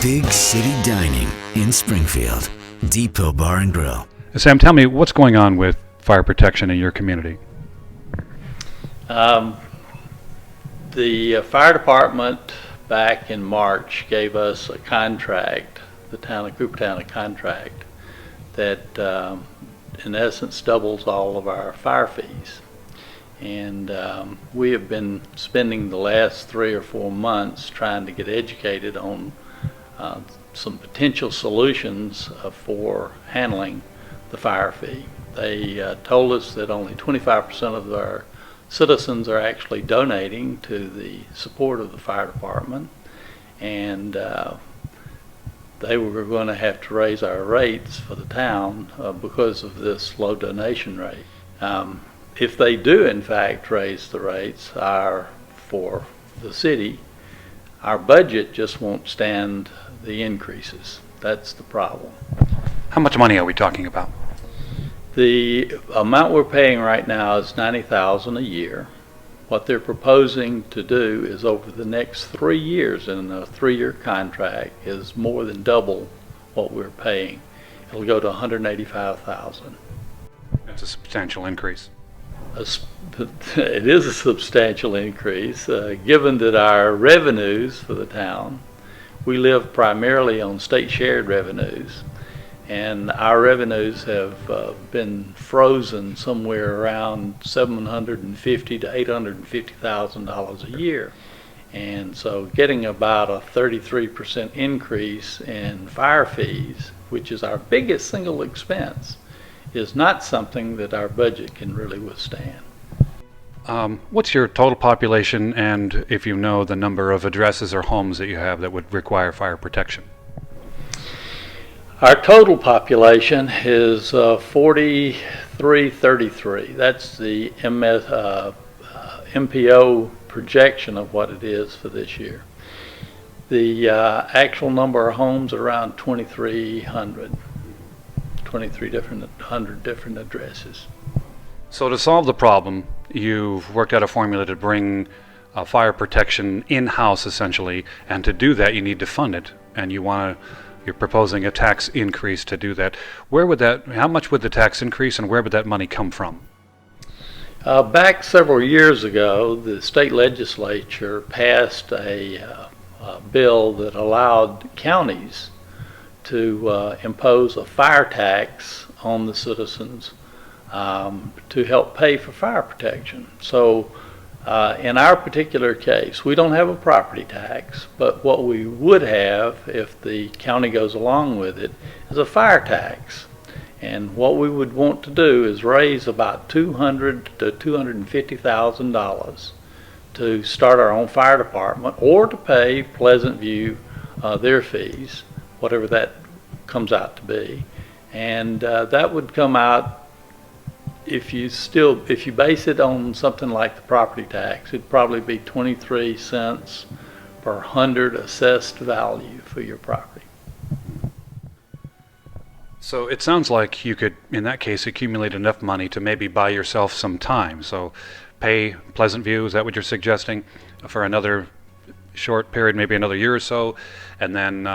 Big City Dining in Springfield. Depot Bar and Grill. Sam, tell me what's going on with fire protection in your community? The fire department back in March gave us a contract, the town of Coopertown a contract, that in essence doubles all of our fire fees. And we have been spending the last 3 or 4 months trying to get educated on some potential solutions for handling the fire fee. They told us that only 25% of our citizens are actually donating to the support of the fire department, and they were going to have to raise our rates for the town because of this low donation rate. If they do in fact raise the rates for the city, our budget just won't stand the increases. That's the problem. How much money are we talking about? The amount we're paying right now is $90,000 a year. What they're proposing to do is over the next 3 years, in a 3-year contract, is more than double what we're paying. It'll go to $185,000. That's a substantial increase. It is a substantial increase, given that our revenues for the town, we live primarily on state shared revenues, and our revenues have been frozen somewhere around $750,000 to $850,000 a year. And so getting about a 33% increase in fire fees, which is our biggest single expense, is not something that our budget can really withstand. What's your total population, and if you know the number of addresses or homes that you have that would require fire protection? Our total population is 4333. That's the MPO projection of what it is for this year. The actual number of homes are around 2,300. 2,300 different addresses. So to solve the problem, you've worked out a formula to bring fire protection in-house essentially, and to do that you need to fund it, and you're proposing a tax increase to do that. How much would the tax increase, and where would that money come from? Back several years ago, the state legislature passed a bill that allowed counties to impose a fire tax on the citizens to help pay for fire protection. So in our particular case, we don't have a property tax, but what we would have if the county goes along with it is a fire tax. And what we would want to do is raise about $200,000 to $250,000 to start our own fire department, or to pay Pleasant View their fees, whatever that comes out to be. And that would come out, if you base it on something like the property tax, it'd probably be 23 cents per 100 assessed value for your property. So it sounds like you could, in that case, accumulate enough money to maybe buy yourself some time. So pay Pleasant View, is that what you're suggesting, for another short period, maybe another year or so, and then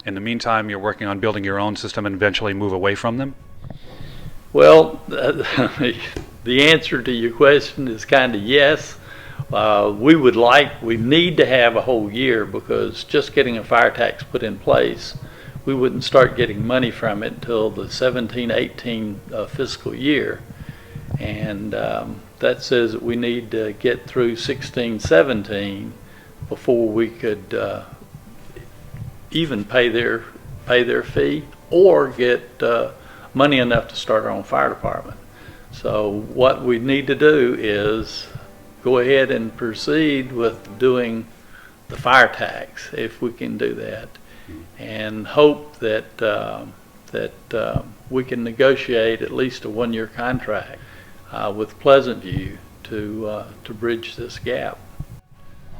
in the meantime you're working on building your own system and eventually move away from them? Well, the answer to your question is kind of yes. We need to have a whole year, because just getting a fire tax put in place, we wouldn't start getting money from it until the 17-18 fiscal year. And that says that we need to get through 16-17 before we could even pay their fee or get money enough to start our own fire department. So what we need to do is go ahead and proceed with doing the fire tax, if we can do that, and hope that we can negotiate at least a 1-year contract with Pleasant View to bridge this gap.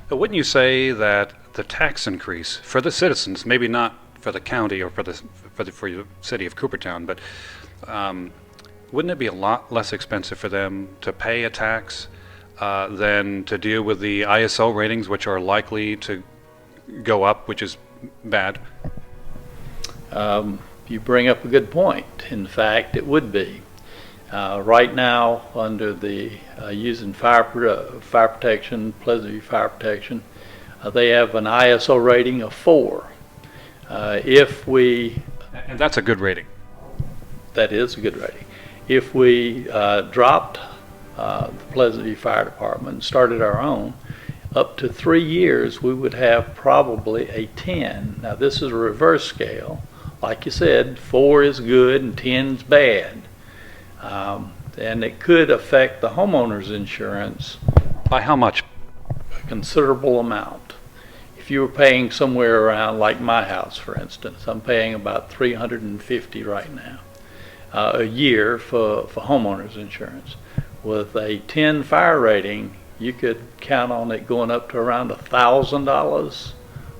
But wouldn't you say that the tax increase for the citizens, maybe not for the county or for the city of Coopertown, but wouldn't it be a lot less expensive for them to pay a tax than to deal with the ISO ratings, which are likely to go up, which is bad? You bring up a good point. In fact, it would be. Right now, under the using fire protection, Pleasant View Fire Protection, they have an ISO rating of 4. If we, And that's a good rating. that is a good rating. If we dropped the Pleasant View Fire Department and started our own, up to 3 years, we would have probably a 10. Now, this is a reverse scale. Like you said, 4 is good and 10 is bad. And it could affect the homeowner's insurance By how much? a considerable amount. If you were paying somewhere around, like my house, for instance, I'm paying about $350 right now a year for homeowners insurance. With a 10 fire rating, you could count on it going up to around $1,000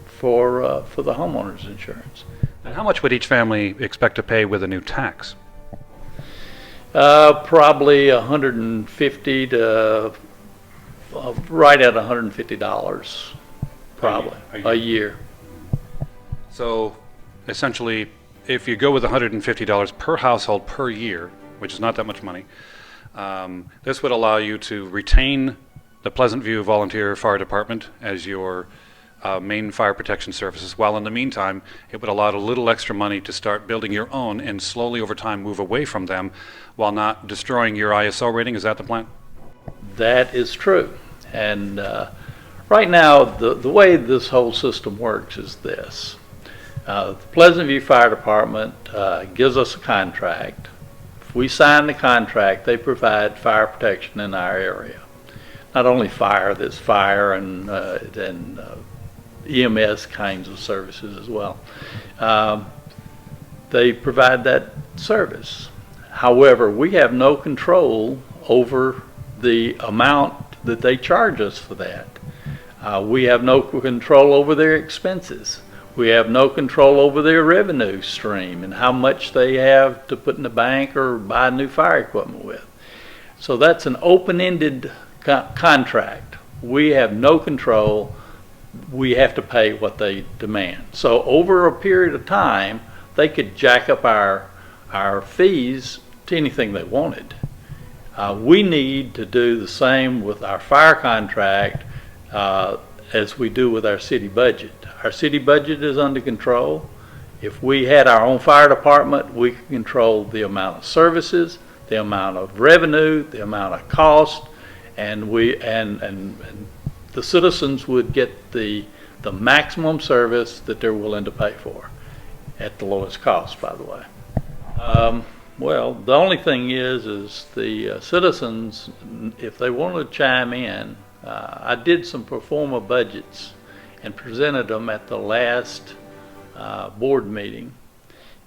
for the homeowners insurance. And how much would each family expect to pay with a new tax? Probably $150 to right at $150, probably a year. So essentially, if you go with $150 per household per year, which is not that much money, this would allow you to retain the Pleasant View Volunteer Fire Department as your main fire protection services, while in the meantime, it would allow a little extra money to start building your own and slowly over time move away from them while not destroying your ISO rating. Is that the plan? That is true. And right now, the way this whole system works is this. The Pleasant View Fire Department gives us a contract. If we sign the contract, they provide fire protection in our area. Not only fire, there's fire and EMS kinds of services as well. They provide that service. However, we have no control over the amount that they charge us for that. We have no control over their expenses. We have no control over their revenue stream and how much they have to put in the bank or buy new fire equipment with. So that's an open-ended contract. We have no control. We have to pay what they demand. So over a period of time, they could jack up our fees to anything they wanted. We need to do the same with our fire contract as we do with our city budget. Our city budget is under control. If we had our own fire department, we could control the amount of services, the amount of revenue, the amount of cost, and the citizens would get the maximum service that they're willing to pay for at the lowest cost, by the way. Well, the only thing is the citizens, if they want to chime in, I did some pro forma budgets and presented them at the last board meeting,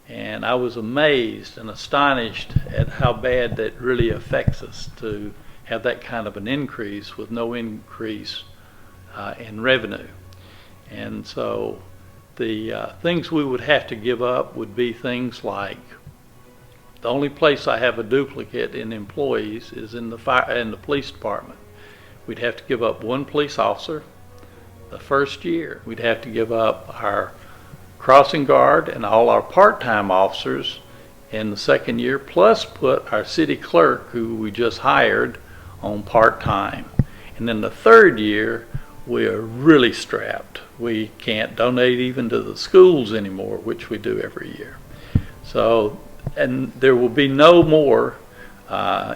and I was amazed and astonished at how bad that really affects us to have that kind of an increase with no increase in revenue. And so the things we would have to give up would be things like, the only place I have a duplicate in employees is in the police department. We'd have to give up 1 police officer the first year. We'd have to give up our crossing guard and all our part-time officers in the second year, plus put our city clerk, who we just hired, on part-time. And then the third year, we are really strapped. We can't donate even to the schools anymore, which we do every year. So, and there will be no more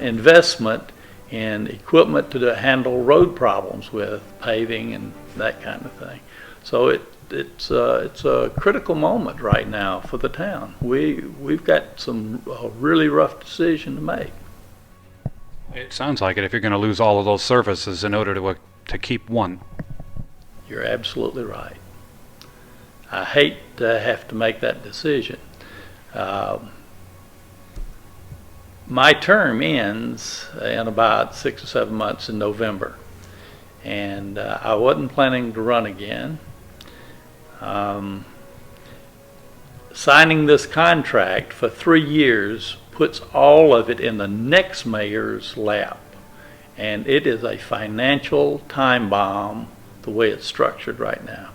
investment in equipment to handle road problems with paving and that kind of thing. So it's a critical moment right now for the town. We've got a really rough decision to make. It sounds like it, if you're going to lose all of those services in order to keep one. You're absolutely right. I hate to have to make that decision. My term ends in about 6 or 7 months in November, and I wasn't planning to run again. Signing this contract for 3 years puts all of it in the next mayor's lap, and it is a financial time bomb the way it's structured right now.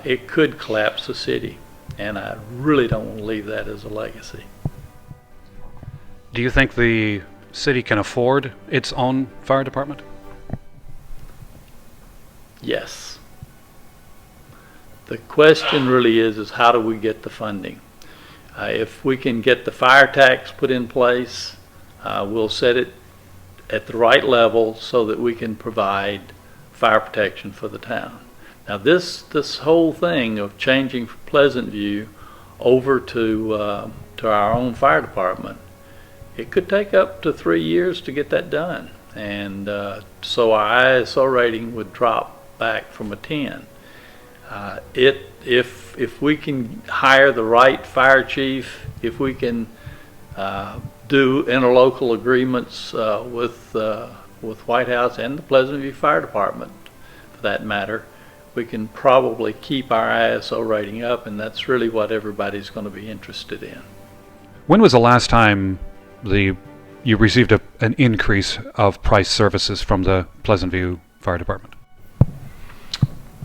it could collapse the city, and I really don't want to leave that as a legacy. Do you think the city can afford its own fire department? Yes. The question really is how do we get the funding? If we can get the fire tax put in place, we'll set it at the right level so that we can provide fire protection for the town. Now this whole thing of changing from Pleasant View over to our own fire department, it could take up to 3 years to get that done, and so our ISO rating would drop back from a 10. If we can hire the right fire chief, if we can do interlocal agreements with White House and the Pleasant View Fire Department, for that matter, we can probably keep our ISO rating up, and that's really what everybody's going to be interested in. When was the last time you received an increase of price services from the Pleasant View Fire Department?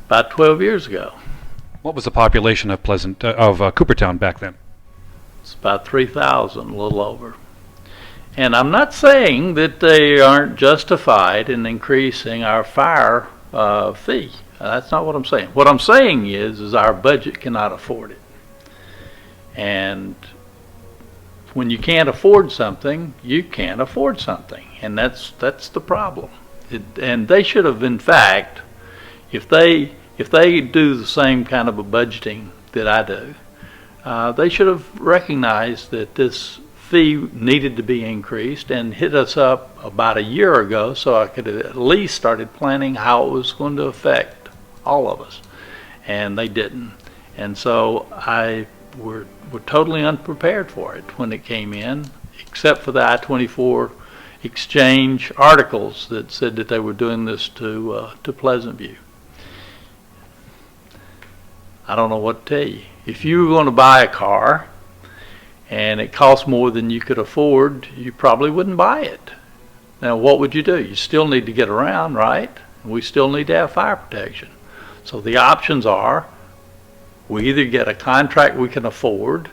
About 12 years ago. What was the population of Coopertown back then? It's about 3,000, a little over. And I'm not saying that they aren't justified in increasing our fire fee. That's not what I'm saying. What I'm saying is our budget cannot afford it. And when you can't afford something, you can't afford something, and that's the problem. And they should have, in fact, if they do the same kind of a budgeting that I do, they should have recognized that this fee needed to be increased and hit us up about a year ago, so I could have at least started planning how it was going to affect all of us. And they didn't, and so we're totally unprepared for it when it came in, except for the I-24 exchange articles that said that they were doing this to Pleasant View. I don't know what to tell you. If you were going to buy a car and it cost more than you could afford, you probably wouldn't buy it. Now, what would you do? You still need to get around, right? We still need to have fire protection. So the options are, we either get a contract we can afford,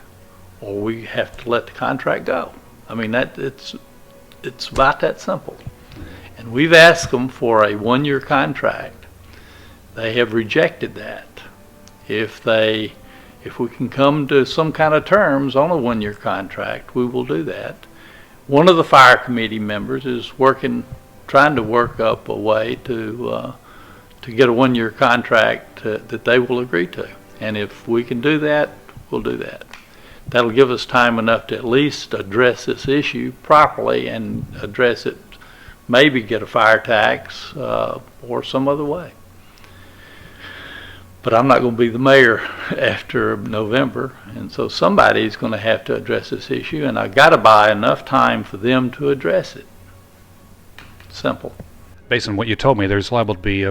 or we have to let the contract go. I mean, it's about that simple. And we've asked them for a 1-year contract. They have rejected that. If we can come to some kind of terms on a 1-year contract, we will do that. One of the fire committee members is trying to work up a way to get a 1-year contract that they will agree to. And if we can do that, we'll do that. That'll give us time enough to at least address this issue properly and address it, maybe get a fire tax or some other way. But I'm not going to be the mayor after November, and so somebody's going to have to address this issue, and I've got to buy enough time for them to address it. Simple. Based on what you told me, there's liable to be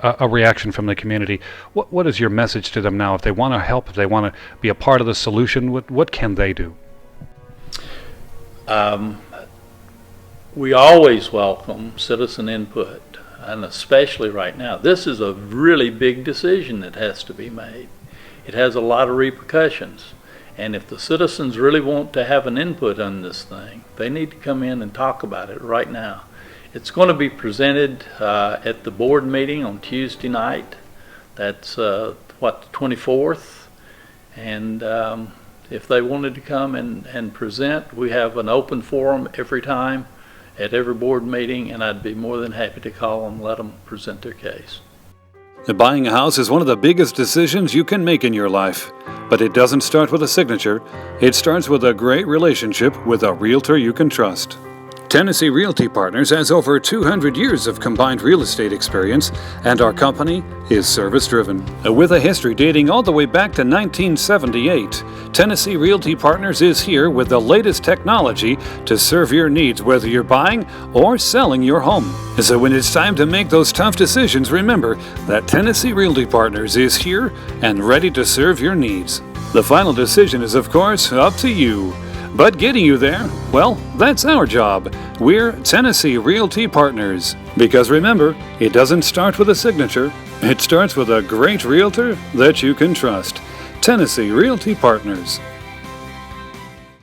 a reaction from the community. What is your message to them now? If they want to help, if they want to be a part of the solution, what can they do? We always welcome citizen input, and especially right now. This is a really big decision that has to be made. It has a lot of repercussions, and if the citizens really want to have an input on this thing, they need to come in and talk about it right now. It's going to be presented at the board meeting on Tuesday night. That's the 24th, and if they wanted to come and present, we have an open forum every time at every board meeting, and I'd be more than happy to call them, let them present their case. Buying a house is one of the biggest decisions you can make in your life, but it doesn't start with a signature. It starts with a great relationship with a realtor you can trust. Tennessee Realty Partners has over 200 years of combined real estate experience, and our company is service-driven. With a history dating all the way back to 1978, Tennessee Realty Partners is here with the latest technology to serve your needs, whether you're buying or selling your home. So when it's time to make those tough decisions, remember that Tennessee Realty Partners is here and ready to serve your needs. The final decision is, of course, up to you. But getting you there, well, that's our job. We're Tennessee Realty Partners. Because remember, it doesn't start with a signature, it starts with a great realtor that you can trust. Tennessee Realty Partners.